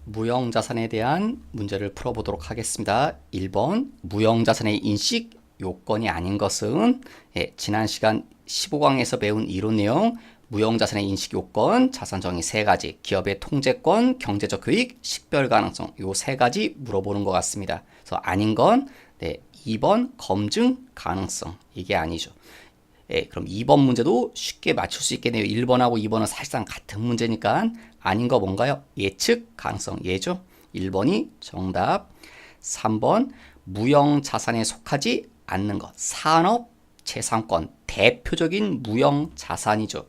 무형자산에 대한 문제를 풀어보도록 하겠습니다. 1번 무형자산의 인식 요건이 아닌 것은 지난 시간 15강에서 배운 이론 내용 무형자산의 인식 요건, 자산 정의 3가지, 기업의 통제권, 경제적 효익, 식별 가능성 요 3가지 물어보는 것 같습니다. 그래서 아닌 건 2번 검증 가능성 이게 아니죠. 그럼 2번 문제도 쉽게 맞출 수 있겠네요. 1번하고 2번은 사실상 같은 문제니까 아닌 거 뭔가요? 예측 가능성 예죠. 1번이 정답. 3번 무형자산에 속하지 않는 것. 산업재산권 대표적인 무형자산이죠.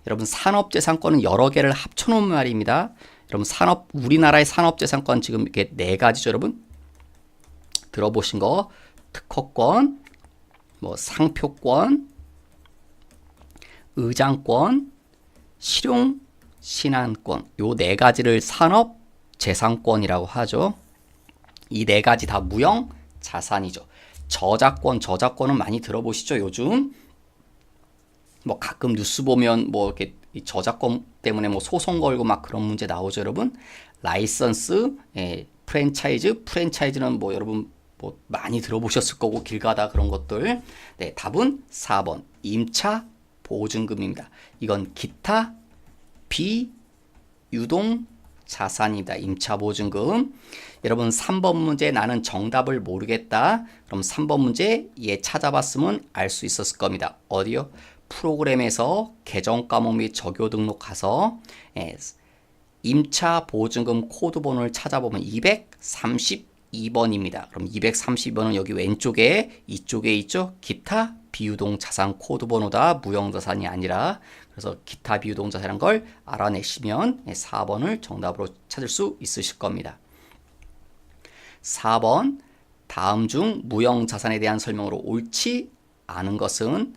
여러분 산업재산권은 여러 개를 합쳐놓은 말입니다. 여러분 우리나라의 산업재산권 지금 이렇게 4가지죠. 여러분 들어보신 거 특허권, 뭐 상표권, 의장권, 실용신안권 요 4가지를 산업재산권이라고 하죠. 이 4가지 다 무형자산이죠. 저작권은 많이 들어보시죠. 요즘 뭐 가끔 뉴스 보면 뭐 이렇게 저작권 때문에 뭐 소송 걸고 막 그런 문제 나오죠. 여러분 라이선스, 프랜차이즈는 뭐 여러분 뭐 많이 들어보셨을 거고 길 가다 그런 것들. 네, 답은 4번 임차 보증금입니다. 이건 기타 비유동 자산입니다. 임차 보증금. 여러분 3번 문제 나는 정답을 모르겠다. 그럼 3번 문제 얘 찾아봤으면 알 수 있었을 겁니다. 어디요? 프로그램에서 계정 과목 및 적요 등록 가서 임차 보증금 코드 번호를 찾아보면 232번입니다. 그럼 232번은 여기 왼쪽에 이쪽에 있죠? 기타 비유동 자산 코드 번호다. 무형자산이 아니라. 그래서 기타 비유동 자산이라는 걸 알아내시면 4번을 정답으로 찾을 수 있으실 겁니다. 4번 다음 중 무형자산에 대한 설명으로 옳지 않은 것은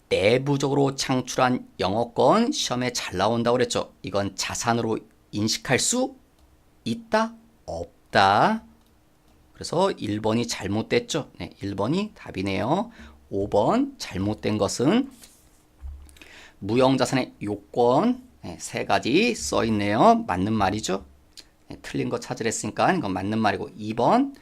내부적으로 창출한 영어권 시험에 잘 나온다고 그랬죠. 이건 자산으로 인식할 수 있다? 없다? 그래서 1번이 잘못됐죠. 네, 1번이 답이네요. 5번 잘못된 것은 무형자산의 요건 3가지 써있네요. 맞는 말이죠. 틀린 거 찾으랬으니까 이건 맞는 말이고 2번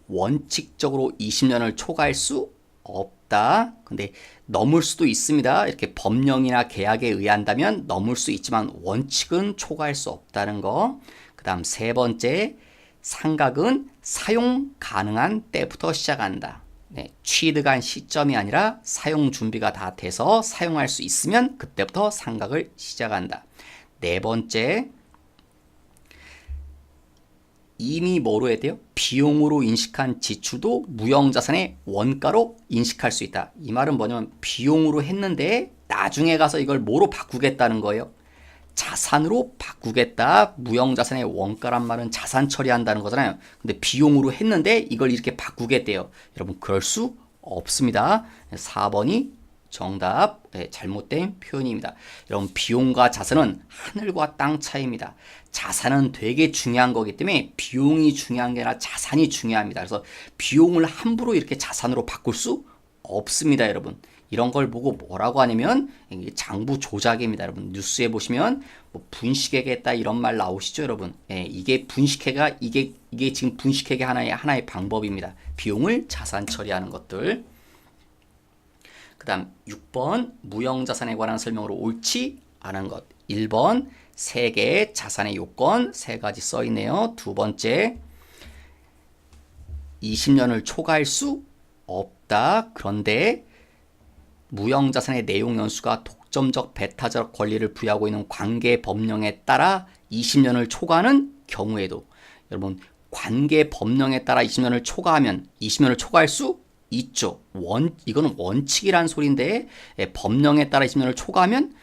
원칙적으로 20년을 초과할 수 없다. 근데 넘을 수도 있습니다. 이렇게 법령이나 계약에 의한다면 넘을 수 있지만 원칙은 초과할 수 없다는 거. 그 다음 3번째 상각은 사용 가능한 때부터 시작한다. 취득한 시점이 아니라 사용 준비가 다 돼서 사용할 수 있으면 그때부터 상각을 시작한다. 4번째 이미 뭐로 해야 돼요? 비용으로 인식한 지출도 무형자산의 원가로 인식할 수 있다. 이 말은 뭐냐면 비용으로 했는데 나중에 가서 이걸 뭐로 바꾸겠다는 거예요? 자산으로 바꾸겠다. 무형자산의 원가란 말은 자산 처리한다는 거잖아요. 근데 비용으로 했는데 이걸 이렇게 바꾸겠대요. 여러분 그럴 수 없습니다. 4번이 정답. 잘못된 표현입니다. 여러분 비용과 자산은 하늘과 땅 차이입니다. 자산은 되게 중요한 거기 때문에 비용이 중요한 게 아니라 자산이 중요합니다. 그래서 비용을 함부로 이렇게 자산으로 바꿀 수 없습니다. 여러분 이런 걸 보고 뭐라고 하냐면 장부 조작입니다. 여러분 뉴스에 보시면 뭐 분식회계 했다 이런 말 나오시죠. 여러분 이게 분식회계가 이게 지금 분식회계 하나의 방법입니다. 비용을 자산 처리하는 것들. 그 다음 6번 무형자산에 관한 설명으로 옳지 않은 것. 1번 3개의 자산의 요건 3가지 써있네요. 2번째 20년을 초과할 수 없다. 그런데 무형자산의 내용 연수가 독점적 배타적 권리를 부여하고 있는 관계 법령에 따라 20년을 초과하는 경우에도 여러분 관계 법령에 따라 20년을 초과하면 20년을 초과할 수 있죠. 이거는 원칙이란 소리인데 법령에 따라 20년을 초과하면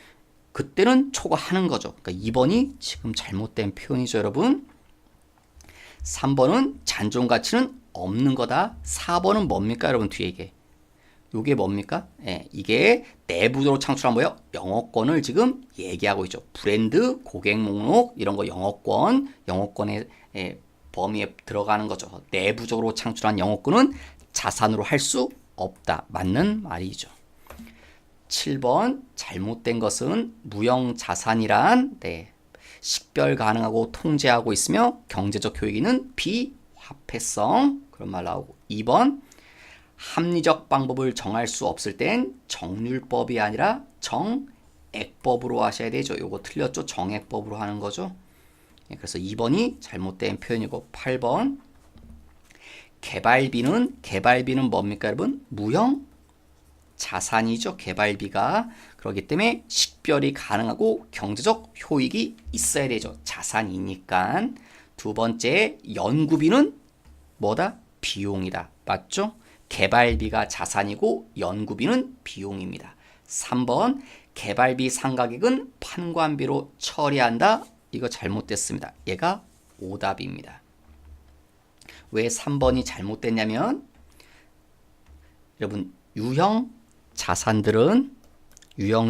그때는 초과하는 거죠. 그러니까 2번이 지금 잘못된 표현이죠. 여러분 3번은 잔존가치는 없는 거다. 4번은 뭡니까? 여러분 뒤에 이게 뭡니까? 이게 내부적으로 창출한 뭐예요? 영어권을 지금 얘기하고 있죠. 브랜드, 고객 목록 이런 거 영어권의 범위에 들어가는 거죠. 내부적으로 창출한 영어권은 자산으로 할 수 없다. 맞는 말이죠. 7번 잘못된 것은 무형자산이란 식별 가능하고 통제하고 있으며 경제적 효익은 비화폐성. 그런 말 나오고. 2번 합리적 방법을 정할 수 없을 땐 정률법이 아니라 정액법으로 하셔야 되죠. 요거 틀렸죠? 정액법으로 하는 거죠. 그래서 2번이 잘못된 표현이고 8번 개발비는 뭡니까 여러분? 무형 자산이죠. 개발비가. 그렇기 때문에 식별이 가능하고 경제적 효익이 있어야 되죠. 자산이니까. 두 번째 연구비는 뭐다? 비용이다. 맞죠? 개발비가 자산이고 연구비는 비용입니다. 3번 개발비 상가액은 판관비로 처리한다. 이거 잘못됐습니다. 얘가 오답입니다. 왜 3번이 잘못됐냐면 여러분 유형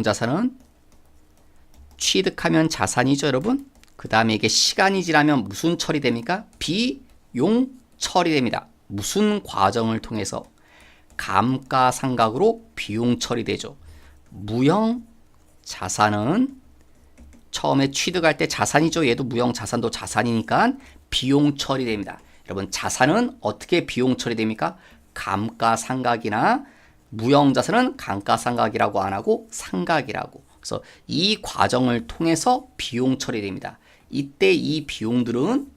자산은 취득하면 자산이죠 여러분. 그 다음에 이게 시간이 지나면 무슨 처리됩니까? 비용 처리됩니다. 무슨 과정을 통해서? 감가상각으로 비용 처리되죠. 무형 자산은 처음에 취득할 때 자산이죠. 얘도 무형 자산도 자산이니까 비용 처리됩니다. 여러분 자산은 어떻게 비용 처리됩니까? 감가상각이나 무형 자산은 감가상각이라고 안 하고 상각이라고. 그래서 이 과정을 통해서 비용 처리됩니다. 이때 이 비용들은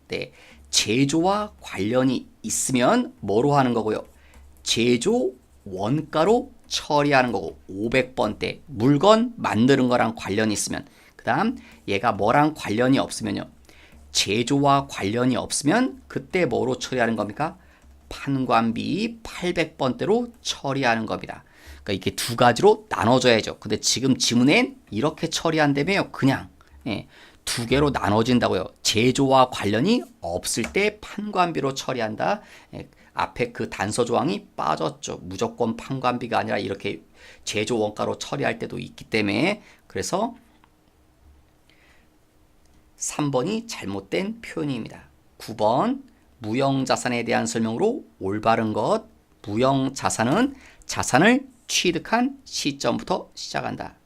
제조와 관련이 있으면 뭐로 하는 거고요? 제조 원가로 처리하는 거고 500번대 물건 만드는 거랑 관련이 있으면 그 다음 얘가 뭐랑 관련이 없으면요. 제조와 관련이 없으면 그때 뭐로 처리하는 겁니까? 판관비 800번대로 처리하는 겁니다. 그러니까 이렇게 두 가지로 나눠져야죠. 근데 지금 지문엔 이렇게 처리한다며요. 그냥 두 개로 나눠진다고요. 제조와 관련이 없을 때 판관비로 처리한다. 앞에 그 단서 조항이 빠졌죠. 무조건 판관비가 아니라 이렇게 제조 원가로 처리할 때도 있기 때문에 그래서 3번이 잘못된 표현입니다. 9번 무형자산에 대한 설명으로 올바른 것. 무형자산은 자산을 취득한 시점부터 시작한다.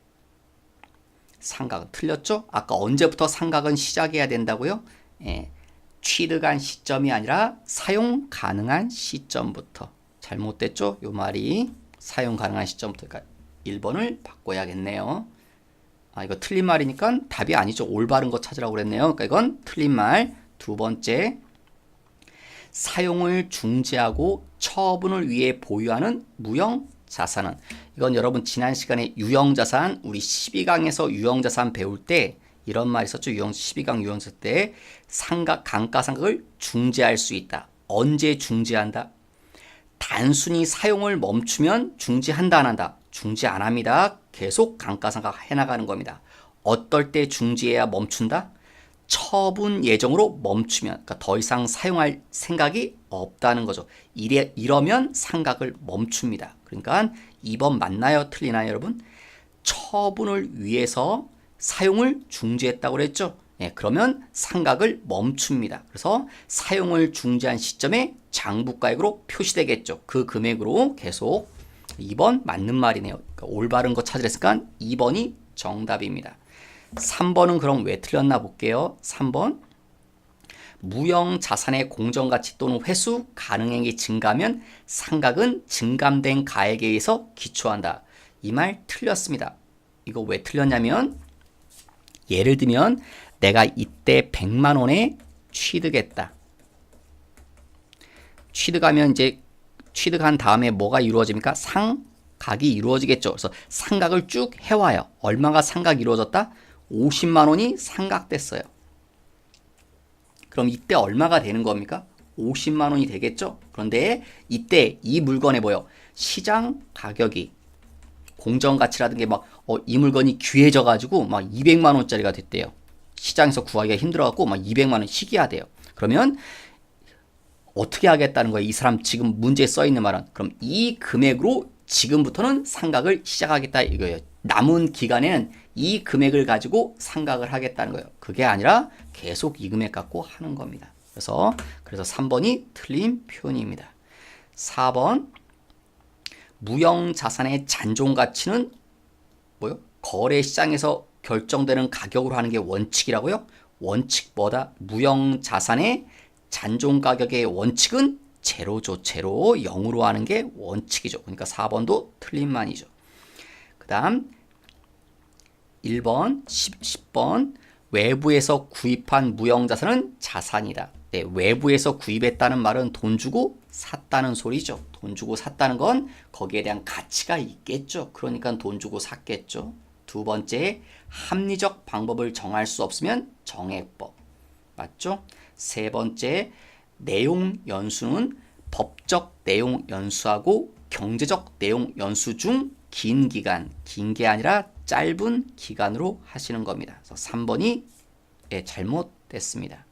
상각은 틀렸죠? 아까 언제부터 상각은 시작해야 된다고요? 취득한 시점이 아니라 사용 가능한 시점부터. 잘못됐죠? 요 말이 사용 가능한 시점부터. 그러니까 1번을 바꿔야겠네요. 이거 틀린 말이니까 답이 아니죠. 올바른 거 찾으라고 그랬네요. 그러니까 이건 틀린 말. 두 번째, 사용을 중지하고 처분을 위해 보유하는 무형 자산은, 이건 여러분 지난 시간에 유형자산, 우리 12강에서 유형자산 배울 때 이런 말 있었죠. 12강 유형자산 때 감가상각을 중지할 수 있다. 언제 중지한다? 단순히 사용을 멈추면 중지한다 안 한다? 중지 안 합니다. 계속 감가상각 해나가는 겁니다. 어떨 때 중지해야 멈춘다? 처분 예정으로 멈추면, 그러니까 더 이상 사용할 생각이 없다는 거죠. 이러면 상각을 멈춥니다. 그러니까 2번 맞나요? 틀리나요 여러분? 처분을 위해서 사용을 중지했다고 그랬죠. 그러면 상각을 멈춥니다. 그래서 사용을 중지한 시점에 장부가액으로 표시되겠죠. 그 금액으로 계속. 2번 맞는 말이네요. 그러니까 올바른 거 찾으랬으니까 2번이 정답입니다. 3번은 그럼 왜 틀렸나 볼게요. 3번 무형 자산의 공정가치 또는 회수 가능액이 증가하면 상각은 증감된 가액에 의해서 기초한다. 이 말 틀렸습니다. 이거 왜 틀렸냐면 예를 들면 내가 이때 100만 원에 취득했다. 취득하면 이제 취득한 다음에 뭐가 이루어집니까? 상각이 이루어지겠죠. 그래서 상각을 쭉 해와요. 얼마가 상각이 이루어졌다? 50만 원이 상각됐어요. 그럼 이때 얼마가 되는 겁니까? 50만 원이 되겠죠? 그런데 이때 이 물건에 뭐요? 시장 가격이 공정가치라든 게 이 물건이 귀해져 가지고 막 200만 원짜리가 됐대요. 시장에서 구하기가 힘들어 갖고 막 200만 원 시기하대요. 그러면 어떻게 하겠다는 거예요? 이 사람 지금 문제에 써 있는 말은. 그럼 이 금액으로 지금부터는 상각을 시작하겠다 이거예요. 남은 기간에는 이 금액을 가지고 상각을 하겠다는 거예요. 그게 아니라 계속 이 금액 갖고 하는 겁니다. 그래서 3번이 틀린 표현입니다. 4번 무형 자산의 잔존 가치는 뭐요? 거래 시장에서 결정되는 가격으로 하는 게 원칙이라고요? 원칙 뭐다? 무형자산의 잔존가격의 원칙은 제로죠. 제로 0으로 하는 게 원칙이죠. 그러니까 4번도 틀린 말이죠. 그 다음 1번, 10번 외부에서 구입한 무형자산은 자산이다. 네, 외부에서 구입했다는 말은 돈 주고 샀다는 소리죠. 돈 주고 샀다는 건 거기에 대한 가치가 있겠죠. 그러니까 돈 주고 샀겠죠. 두 번째, 합리적 방법을 정할 수 없으면 정액법. 맞죠? 세 번째, 내용 연수는 법적 내용 연수하고 경제적 내용 연수 중 긴 기간, 긴 게 아니라 짧은 기간으로 하시는 겁니다. 그래서 3번이 잘못됐습니다.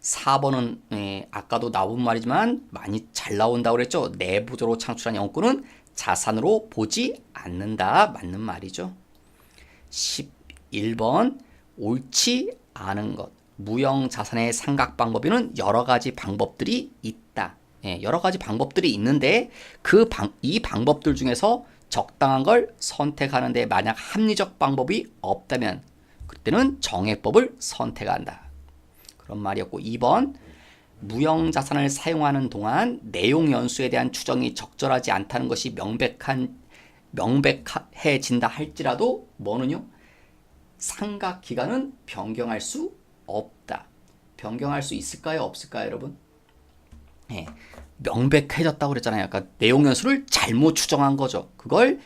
4번은 아까도 나온 말이지만 많이 잘 나온다고 그랬죠. 내부적으로 창출한 영권은 자산으로 보지 않는다. 맞는 말이죠. 11번 옳지 않은 것. 무형자산의 상각 방법에는 여러 가지 방법들이 있다. 여러 가지 방법들이 있는데 이 방법들 중에서 적당한 걸 선택하는데 만약 합리적 방법이 없다면 그때는 정액법을 선택한다. 그런 말이었고 2번 무형자산을 사용하는 동안 내용 연수에 대한 추정이 적절하지 않다는 것이 명백해진다 할지라도 뭐는요? 상각 기간은 변경할 수 없다. 변경할 수 있을까요? 없을까요, 여러분? 명백해졌다고 그랬잖아요. 그러니까 내용 연수를 잘못 추정한 거죠. 그걸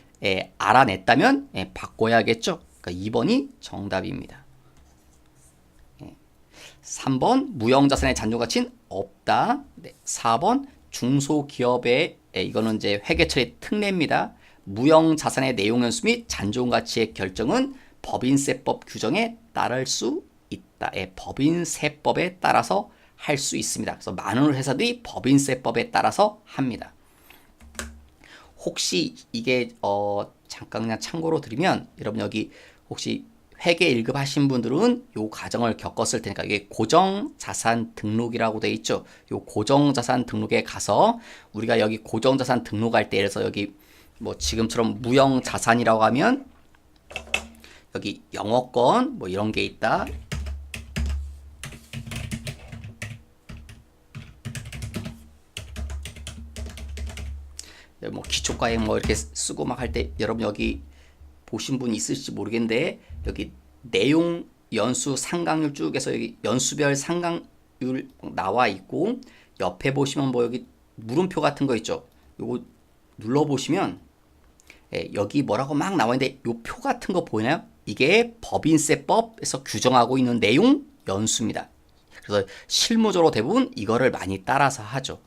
알아냈다면 바꿔야겠죠. 그러니까 2번이 정답입니다. 3번 무형자산의 잔존가치는 없다. 4번 중소기업의 이거는 이제 회계처리 특례입니다. 무형자산의 내용연수 및 잔존가치의 결정은 법인세법 규정에 따를 수 있다. 법인세법에 따라서 할 수 있습니다. 그래서 많은 회사들이 법인세법에 따라서 합니다. 혹시 이게 잠깐 그냥 참고로 드리면 여러분 여기 혹시 회계 1급 하신 분들은 요 과정을 겪었을 테니까 이게 고정자산 등록이라고 돼 있죠. 요 고정자산 등록에 가서 우리가 여기 고정자산 등록할 때 예를 들어서 여기 뭐 지금처럼 무형자산이라고 하면 여기 영어권 뭐 이런 게 있다. 뭐 기초과에 뭐 이렇게 쓰고 막 할 때 여러분 여기 보신 분 있을지 모르겠는데 여기 내용 연수 상각률 쭉 해서 여기 연수별 상각률 나와 있고 옆에 보시면 뭐 여기 물음표 같은 거 있죠. 요거 눌러 보시면 여기 뭐라고 막 나와 있는데 요 표 같은 거 보이나요? 이게 법인세법에서 규정하고 있는 내용 연수입니다. 그래서 실무적으로 대부분 이거를 많이 따라서 하죠.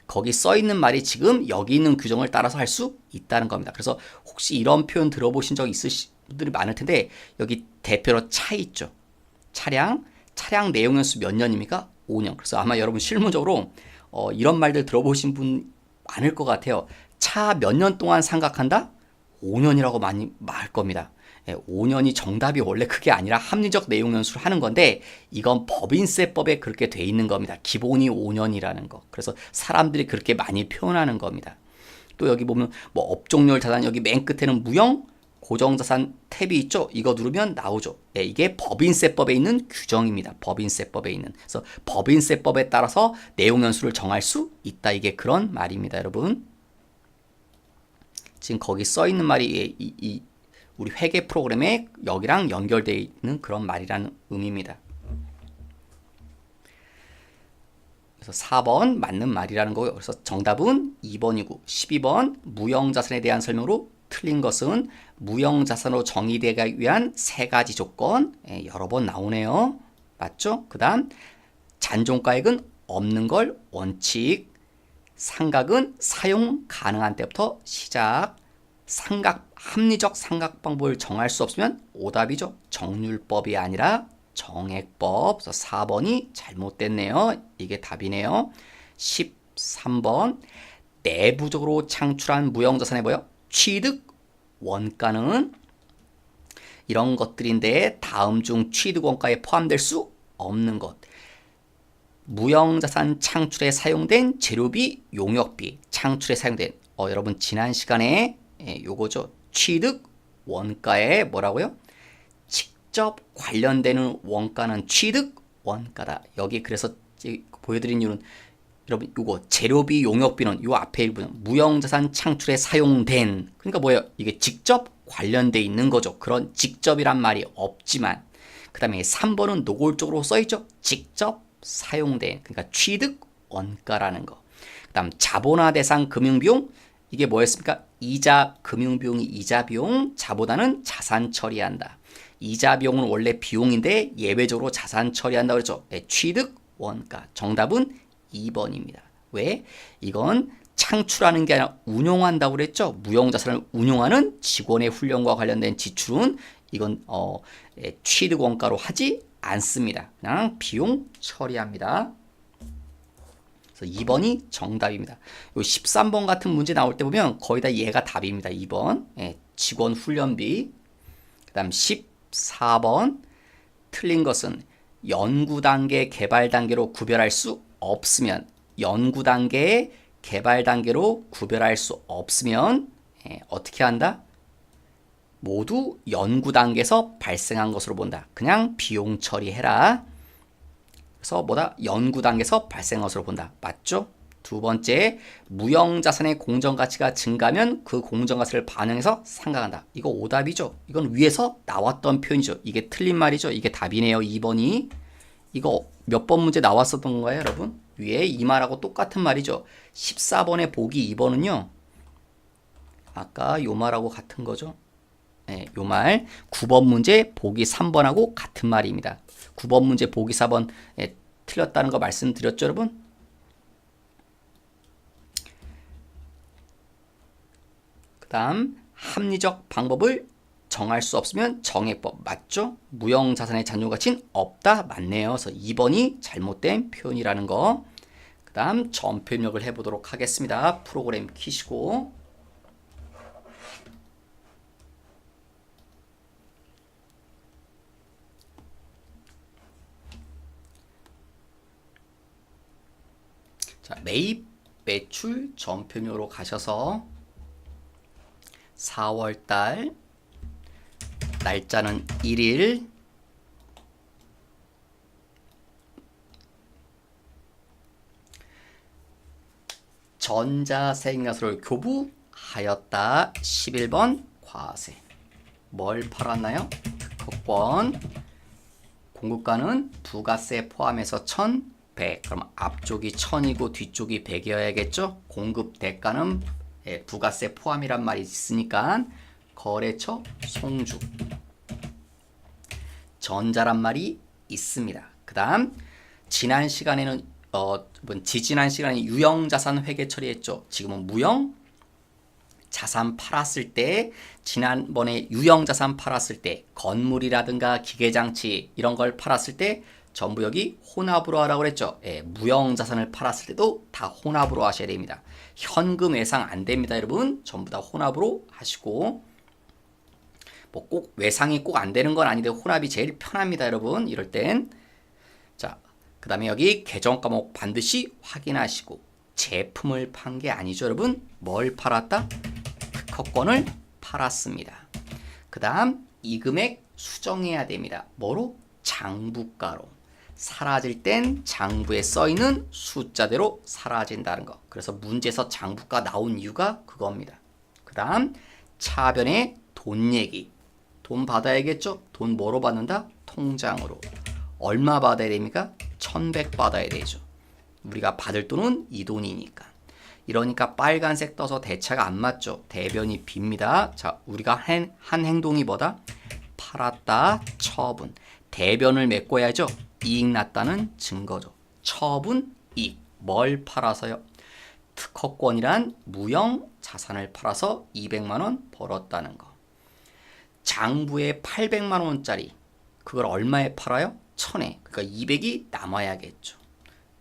거기 써 있는 말이 지금 여기 있는 규정을 따라서 할 수 있다는 겁니다. 그래서 혹시 이런 표현 들어보신 적 있으신 분들이 많을 텐데 여기 대표로 차 있죠. 차량 내용 연수 몇 년입니까? 5년. 그래서 아마 여러분 실무적으로 이런 말들 들어보신 분 많을 것 같아요. 차 몇 년 동안 상각한다? 5년이라고 많이 말 겁니다. 5년이 정답이 원래 그게 아니라 합리적 내용 연수를 하는 건데 이건 법인세법에 그렇게 돼 있는 겁니다. 기본이 5년이라는 거. 그래서 사람들이 그렇게 많이 표현하는 겁니다. 또 여기 보면 뭐 업종별 자산 여기 맨 끝에는 무형 고정자산 탭이 있죠. 이거 누르면 나오죠. 이게 법인세법에 있는 규정입니다. 법인세법에 있는. 그래서 법인세법에 따라서 내용 연수를 정할 수 있다. 이게 그런 말입니다, 여러분. 지금 거기 써 있는 말이 우리 회계 프로그램에 여기랑 연결되어 있는 그런 말이라는 의미입니다. 그래서 4번 맞는 말이라는 거고요. 그래서 정답은 2번이고 12번 무형자산에 대한 설명으로 틀린 것은 무형자산으로 정의되기 위한 세 가지 조건 여러 번 나오네요. 맞죠? 그 다음 잔존가액은 없는 걸 원칙, 상각은 사용 가능한 때부터 시작, 합리적 상각 방법을 정할 수 없으면 오답이죠. 정률법이 아니라 정액법. 그래서 4번이 잘못됐네요. 이게 답이네요. 13번 내부적으로 창출한 무형자산의 뭐요? 취득 원가는 이런 것들인데 다음 중 취득 원가에 포함될 수 없는 것. 무형자산 창출에 사용된 재료비, 용역비, 창출에 사용된 여러분 지난 시간에 요거죠. 취득 원가에 뭐라고요? 직접 관련되는 원가는 취득 원가다. 여기 그래서 보여드린 이유는 여러분 요거 재료비 용역비는 요 앞에 일부는 무형자산 창출에 사용된, 그러니까 뭐예요? 이게 직접 관련돼 있는 거죠. 그런 직접이란 말이 없지만, 그 다음에 3번은 노골적으로 써있죠. 직접 사용된, 그러니까 취득 원가라는 거. 그 다음 자본화 대상 금융비용, 이게 뭐였습니까? 이자, 금융비용이 이자 비용, 자보다는 자산 처리한다. 이자 비용은 원래 비용인데 예외적으로 자산 처리한다고 그랬죠. 네, 취득 원가. 정답은 2번입니다. 왜? 이건 창출하는 게 아니라 운용한다고 그랬죠. 무형자산을 운용하는 직원의 훈련과 관련된 지출은 이건 취득 원가로 하지 않습니다. 그냥 비용 처리합니다. 그래서 2번이 정답입니다. 요 13번 같은 문제 나올 때 보면 거의 다 얘가 답입니다. 2번 직원 훈련비. 그 다음 14번 틀린 것은 연구 단계, 개발 단계로 구별할 수 없으면, 연구 단계, 개발 단계로 구별할 수 없으면 어떻게 한다? 모두 연구 단계에서 발생한 것으로 본다. 그냥 비용 처리해라. 그래서 뭐다? 연구 단계에서 발생한 것으로 본다. 맞죠? 두 번째, 무형자산의 공정가치가 증가하면 그 공정가치를 반영해서 상각한다. 이거 오답이죠. 이건 위에서 나왔던 표현이죠. 이게 틀린 말이죠. 이게 답이네요. 2번이. 이거 몇 번 문제 나왔었던 거예요, 여러분? 위에 이 말하고 똑같은 말이죠. 14번의 보기 2번은요. 아까 요 말하고 같은 거죠. 네, 요 말. 9번 문제 보기 3번하고 같은 말입니다. 9번 문제 보기 4번 틀렸다는 거 말씀드렸죠, 여러분? 그 다음 합리적 방법을 정할 수 없으면 정해법. 맞죠? 무형자산의 잔존가치는 없다. 맞네요. 그래서 2번이 잘못된 표현이라는 거. 그 다음 전표 입력을 해보도록 하겠습니다. 프로그램 키시고. 자, 매입, 매출 전표 입력으로 가셔서 4월달 날짜는 1일, 전자세액나수를 교부하였다. 11번 과세. 뭘 팔았나요? 특허권. 공급가는 부가세 포함해서 1,100. 그럼 앞쪽이 1000이고 뒤쪽이 100이어야겠죠? 공급 대가는 부가세 포함이란 말이 있으니까 거래처 송주. 전자란 말이 있습니다. 그 다음 지난 시간에는 지지난 시간에 유형자산 회계 처리했죠. 지금은 무형자산 팔았을 때, 지난번에 유형자산 팔았을 때 건물이라든가 기계장치 이런 걸 팔았을 때 전부 여기 혼합으로 하라고 그랬죠. 무형자산을 팔았을 때도 다 혼합으로 하셔야 됩니다. 현금 외상 안 됩니다, 여러분. 전부 다 혼합으로 하시고, 뭐 꼭 외상이 꼭 안 되는 건 아닌데 혼합이 제일 편합니다, 여러분. 이럴 땐. 자, 그 다음에 여기 계정 과목 반드시 확인하시고, 제품을 판 게 아니죠, 여러분. 뭘 팔았다? 특허권을 팔았습니다. 그 다음 이 금액 수정해야 됩니다. 뭐로? 장부가로. 사라질 땐 장부에 써있는 숫자대로 사라진다는 거. 그래서 문제에서 장부가 나온 이유가 그겁니다. 그 다음 차변의 돈 얘기. 돈 받아야겠죠? 돈 뭐로 받는다? 통장으로. 얼마 받아야 됩니까? 1,100 받아야 되죠. 우리가 받을 돈은 이 돈이니까. 이러니까 빨간색 떠서 대차가 안 맞죠. 대변이 빕니다. 자, 우리가 한 행동이 뭐다? 팔았다, 처분. 대변을 메꿔야죠. 이익 났다는 증거죠. 처분, 이익. 뭘 팔아서요? 특허권이란 무형 자산을 팔아서 200만 원 벌었다는 거. 장부에 800만 원짜리, 그걸 얼마에 팔아요? 1000에. 그러니까 200이 남아야겠죠.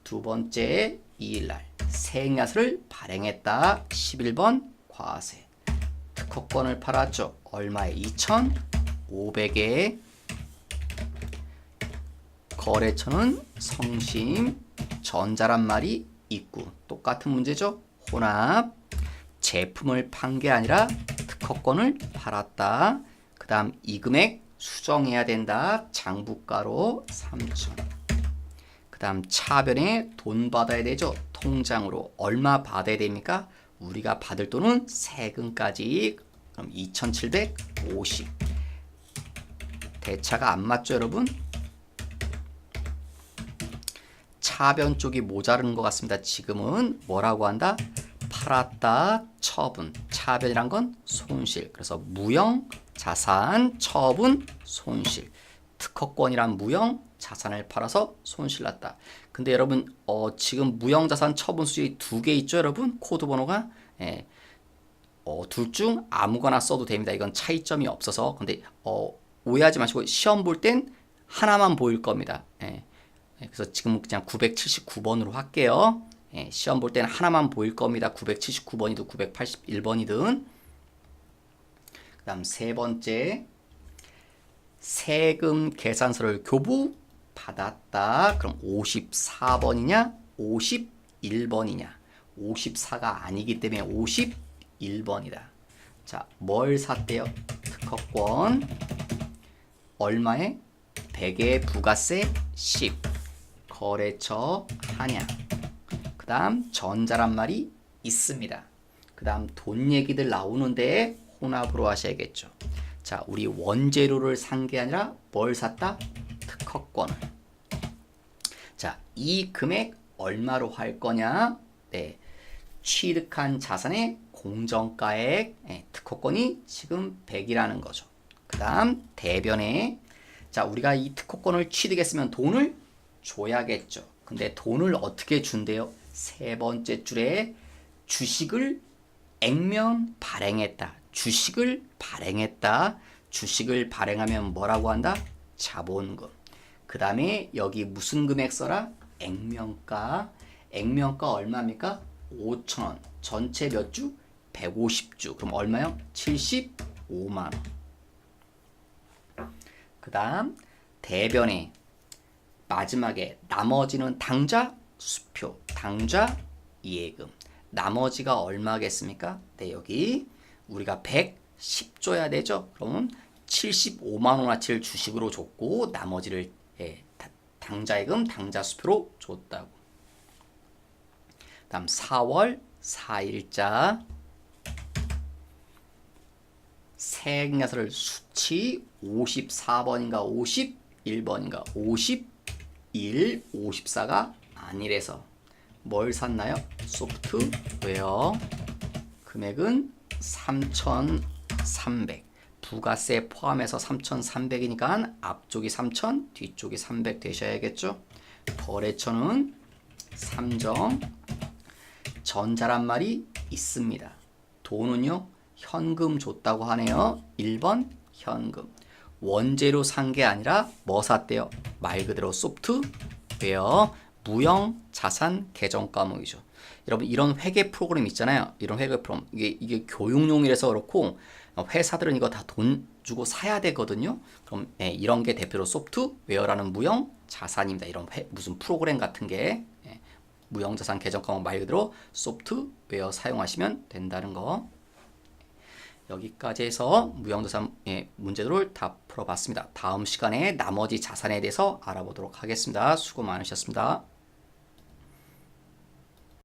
두 번째 2일날 세액야수를 발행했다. 11번 과세. 특허권을 팔았죠. 얼마에? 2,500에. 거래처는 성심. 전자란 말이 있고 똑같은 문제죠. 혼합. 제품을 판 게 아니라 특허권을 팔았다. 그 다음 이 금액 수정해야 된다. 장부가로 3천. 그 다음 차변에 돈 받아야 되죠. 통장으로 얼마 받아야 됩니까? 우리가 받을 돈은 세금까지. 그럼 2,750. 대차가 안 맞죠, 여러분? 차변 쪽이 모자르는 것 같습니다. 지금은 뭐라고 한다? 팔았다, 처분. 차변이란 건 손실. 그래서 무형, 자산, 처분, 손실. 특허권이란 무형, 자산을 팔아서 손실 났다. 근데 여러분 지금 무형 자산 처분 수익 두 개 있죠, 여러분? 코드 번호가 둘 중 아무거나 써도 됩니다. 이건 차이점이 없어서. 근데 오해하지 마시고 시험 볼 땐 하나만 보일 겁니다. 그래서 지금 그냥 979번으로 할게요. 시험 볼 때는 하나만 보일 겁니다. 979번이든 981번이든. 그 다음 세 번째, 세금 계산서를 교부 받았다. 그럼 54번이냐 51번이냐. 54가 아니기 때문에 51번이다. 자, 뭘 샀대요? 특허권. 얼마에? 100에 부가세 10. 거래처 한양. 그 다음 전자란 말이 있습니다. 그 다음 돈 얘기들 나오는데 혼합으로 하셔야겠죠. 자, 우리 원재료를 산 게 아니라 뭘 샀다? 특허권을. 자, 이 금액 얼마로 할 거냐? 네, 취득한 자산의 공정가액. 특허권이 지금 100이라는 거죠. 그 다음 대변에, 자, 우리가 이 특허권을 취득했으면 돈을 줘야겠죠. 근데 돈을 어떻게 준대요? 세 번째 줄에 주식을 액면 발행했다. 주식을 발행했다. 주식을 발행하면 뭐라고 한다? 자본금. 그 다음에 여기 무슨 금액 써라? 액면가. 액면가 얼마입니까? 5,000원. 전체 몇 주? 150주. 그럼 얼마요? 75만원. 그 다음 대변에 마지막에 나머지는 당좌 수표, 당좌 예금. 나머지가 얼마겠습니까? 네, 여기 우리가 110 줘야 되죠. 그러면 75만 원어치를 주식으로 줬고 나머지를 당좌 예금, 당좌 수표로 줬다고. 다음 4월 4일자 세액야서를 수치 54번인가 51번인가 51, 54가 아니래서 뭘 샀나요? 소프트웨어. 금액은 3,300. 부가세 포함해서 3,300이니까 앞쪽이 3,000, 뒤쪽이 300 되셔야겠죠? 거래처는 삼정. 전자란 말이 있습니다. 돈은요, 현금 줬다고 하네요. 1번 현금. 원재료 산 게 아니라 뭐 샀대요? 말 그대로 소프트웨어. 무형 자산 계정 과목이죠. 여러분 이런 회계 프로그램 있잖아요. 이런 회계 프로그램 이게 교육용이라서 그렇고 회사들은 이거 다 돈 주고 사야 되거든요. 그럼 이런 게 대표로 소프트웨어라는 무형 자산입니다. 이런 무슨 프로그램 같은 게 무형 자산 계정 과목 말 그대로 소프트웨어 사용하시면 된다는 거. 여기까지 해서 무형자산 문제들을 다 풀어봤습니다. 다음 시간에 나머지 자산에 대해서 알아보도록 하겠습니다. 수고 많으셨습니다.